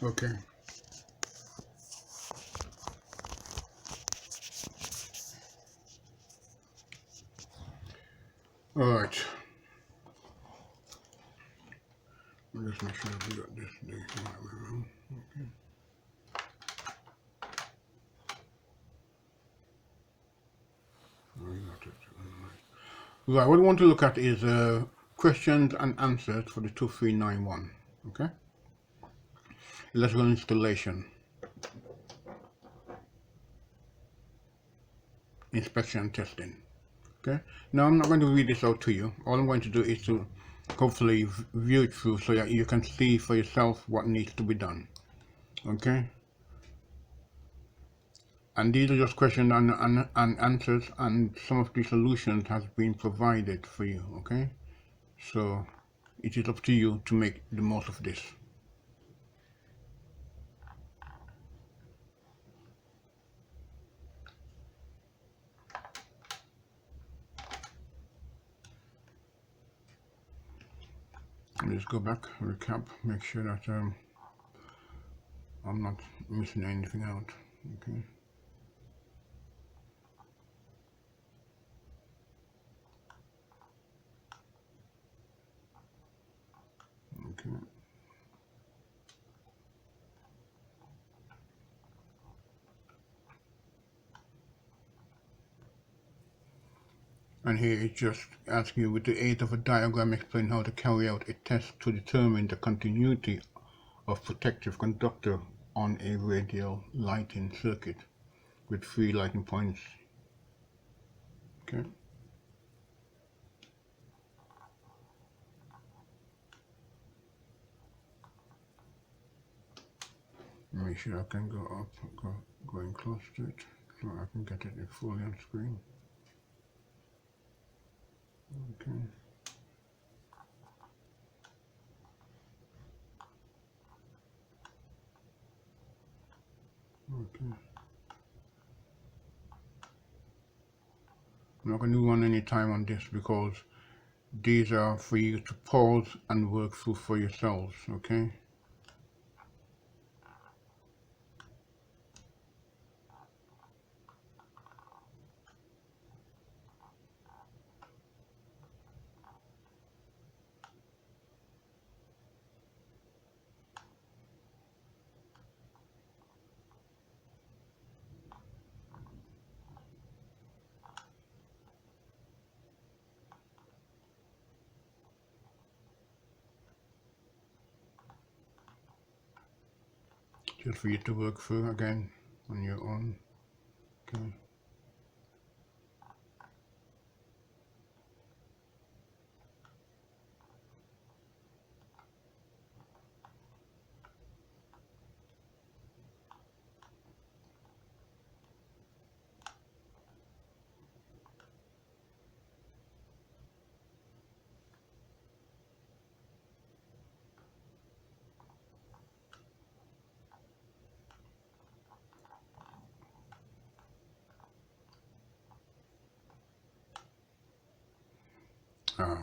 Okay. All right. I'll just make sure we got this the right way around. Okay. Oh, we got it. Right. What we want to look at is questions and answers for the 2391. Okay. Electrical installation, inspection, and testing. Okay. Now I'm not going to read this out to you. All I'm going to do is to hopefully view it through so that you can see for yourself what needs to be done. Okay. And these are just questions and answers, and some of the solutions has been provided for you. Okay. So it is up to you to make the most of this. Let's go back, recap, make sure that I'm not missing anything out. Okay. Okay. And here it's just asking you with the aid of a diagram explain how to carry out a test to determine the continuity of protective conductor on a radial lighting circuit with 3 lighting points. Okay. Make sure I can go up, going close to it, so I can get it fully on screen. Okay. Okay. I'm not going to run any time on this because these are for you to pause and work through for yourselves, okay? Just for you to work through again on your own, okay?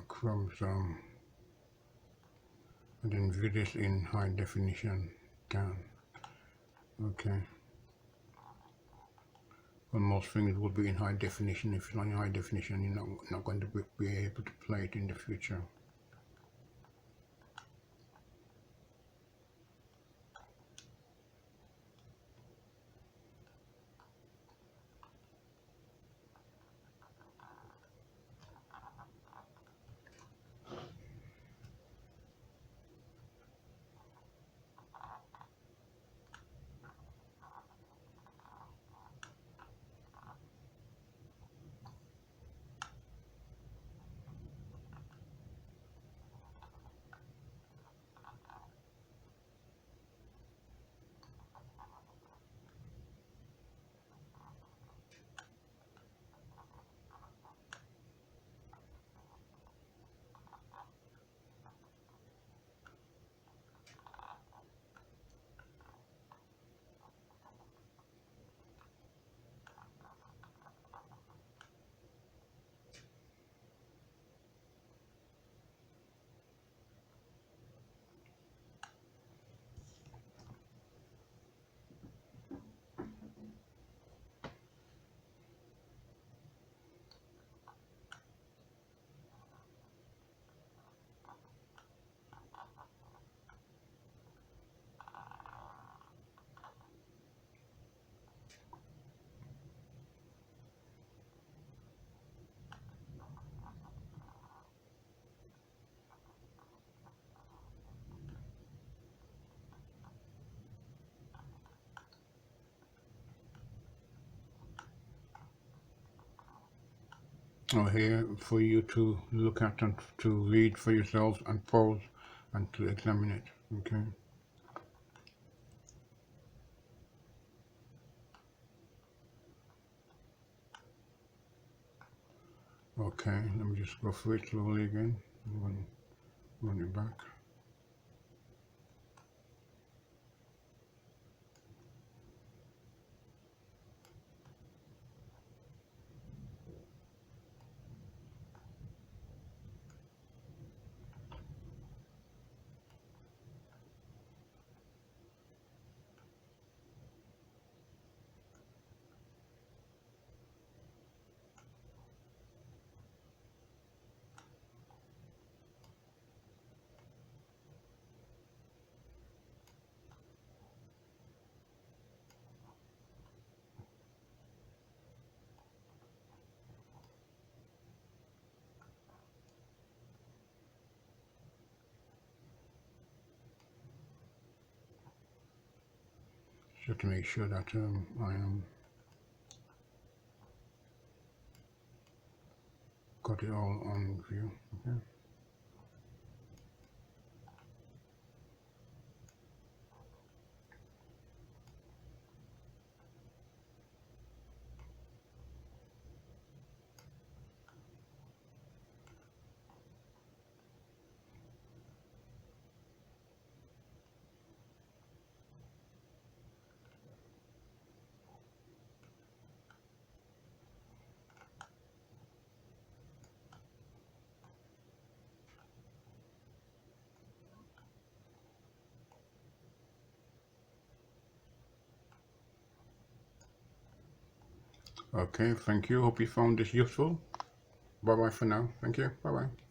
Chromosome, and then view this in high definition down, okay? Well, most things will be in high definition. If it's not in high definition, you're not going to be able to play it in the future. are here for you to look at and to read for yourselves and pause and to examine it. Okay. Okay, let me just go through it slowly again. Run it back. Just to make sure that I got it all on view. Okay. Okay, thank you. Hope you found this useful. Bye bye for now. Thank you. Bye bye.